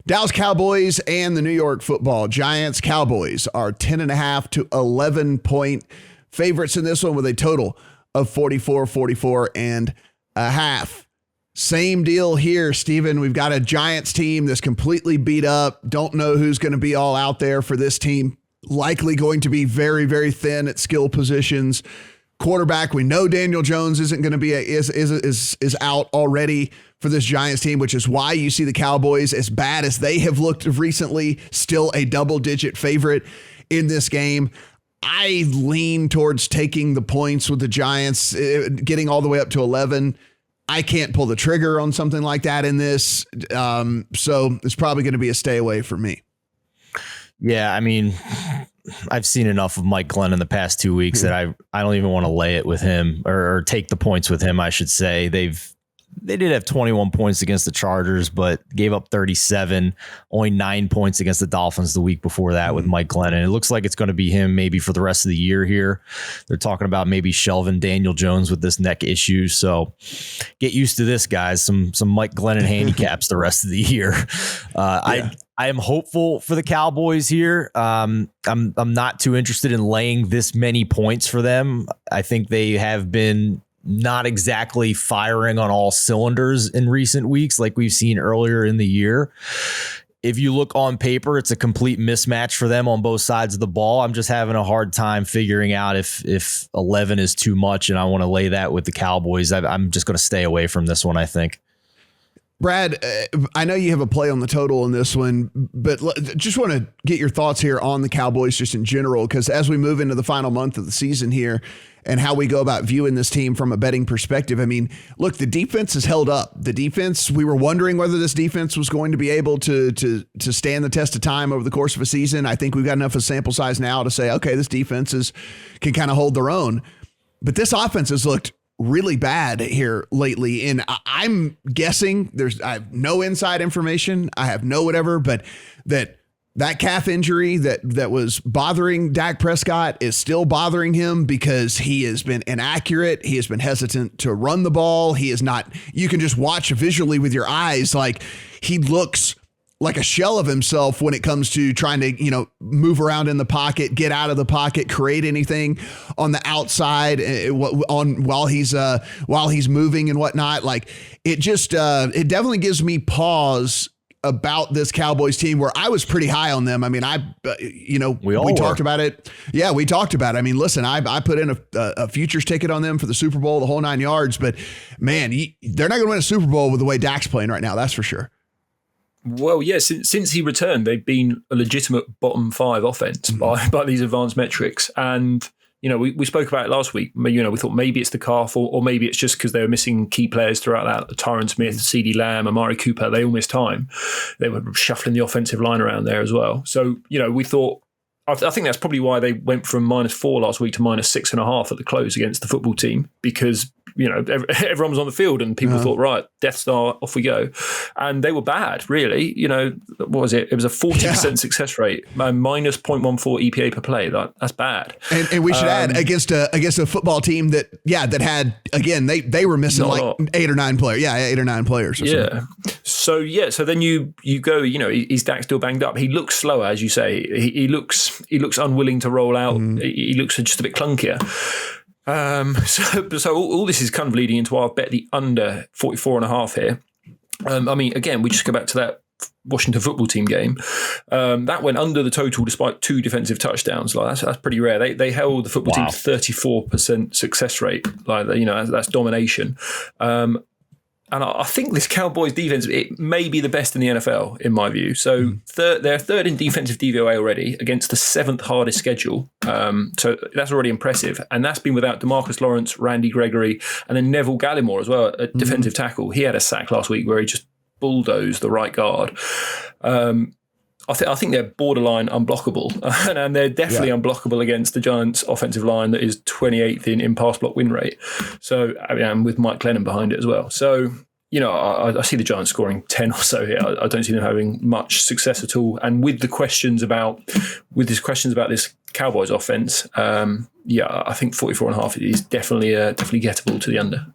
Dallas Cowboys and the New York Football Giants. Cowboys are 10.5 to 11-point favorites in this one with a total of 44 and a half. Same deal here, Steven. We've got a Giants team that's completely beat up. Don't know who's going to be all out there for this team. Likely going to be very, very thin at skill positions. Quarterback, we know Daniel Jones isn't going to be is out already for this Giants team, which is why you see the Cowboys, as bad as they have looked recently, still a double-digit favorite in this game. I lean towards taking the points with the Giants, getting all the way up to 11. I can't pull the trigger on something like that in this, so it's probably going to be a stay away for me. Yeah, I mean, I've seen enough of Mike Glenn in the past 2 weeks that I don't even want to lay it with him or take the points with him, I should say. They did have 21 points against the Chargers, but gave up 37, only 9 points against the Dolphins the week before that with Mike Glenn. And it looks like it's going to be him maybe for the rest of the year here. They're talking about maybe shelving Daniel Jones with this neck issue. So get used to this, guys. Some Mike Glennon handicaps the rest of the year. I am hopeful for the Cowboys here. I'm not too interested in laying this many points for them. I think they have been not exactly firing on all cylinders in recent weeks like we've seen earlier in the year. If you look on paper, it's a complete mismatch for them on both sides of the ball. I'm just having a hard time figuring out if 11 is too much and I want to lay that with the Cowboys. I'm just going to stay away from this one, I think. Brad, I know you have a play on the total in this one, but just want to get your thoughts here on the Cowboys just in general, because as we move into the final month of the season here and how we go about viewing this team from a betting perspective, I mean, look, the defense has held up. The defense, we were wondering whether this defense was going to be able to stand the test of time over the course of a season. I think we've got enough of a sample size now to say, okay, this defense can kind of hold their own. But this offense has looked really bad here lately. And I'm guessing I have no inside information. I have no whatever, but that calf injury that was bothering Dak Prescott is still bothering him because he has been inaccurate. He has been hesitant to run the ball. He is not, you can just watch visually with your eyes. Like, he looks like a shell of himself when it comes to trying to, move around in the pocket, get out of the pocket, create anything on the outside while he's moving and whatnot. Like, it just, it definitely gives me pause about this Cowboys team, where I was pretty high on them. I mean, we talked about it. Yeah, we talked about it. I mean, listen, I put in a futures ticket on them for the Super Bowl, the whole 9 yards, but man, they're not going to win a Super Bowl with the way Dak's playing right now. That's for sure. Well, yeah, since he returned, they've been a legitimate bottom five offense by these advanced metrics. And, we spoke about it last week. We thought maybe it's the calf or maybe it's just because they were missing key players throughout that. Tyron Smith, CeeDee Lamb, Amari Cooper, they all missed time. They were shuffling the offensive line around there as well. So, we thought, I think that's probably why they went from -4 last week to -6.5 at the close against the football team, because everyone was on the field and people thought, right, Death Star, off we go. And they were bad, really. What was it? It was a 40% success rate, minus 0.14 EPA per play. That's bad. And we should add against a football team that had, again, they were missing like 8 or 9 players. Yeah, 8 or 9 players. Or something. So then you go, is Dak still banged up? He looks slower, as you say. He looks unwilling to roll out. He looks just a bit clunkier. So all this is kind of leading into our bet the under 44.5 here. I mean, again, we just go back to that Washington football team game. That went under the total despite 2 defensive touchdowns. Like that's pretty rare. They held the football team to 34% success rate. Like, that's domination. And I think this Cowboys defense, it may be the best in the NFL, in my view. So they're third in defensive DVOA already against the 7th hardest schedule. So that's already impressive. And that's been without DeMarcus Lawrence, Randy Gregory, and then Neville Gallimore as well, a defensive tackle. He had a sack last week where he just bulldozed the right guard. I think they're borderline unblockable, and they're definitely unblockable against the Giants' offensive line that is 28th in pass block win rate. So, and with Mike Glennon behind it as well. So, I see the Giants scoring 10 or so here. I don't see them having much success at all. And with these questions about this Cowboys offense, I think 44.5 is definitely gettable to the under.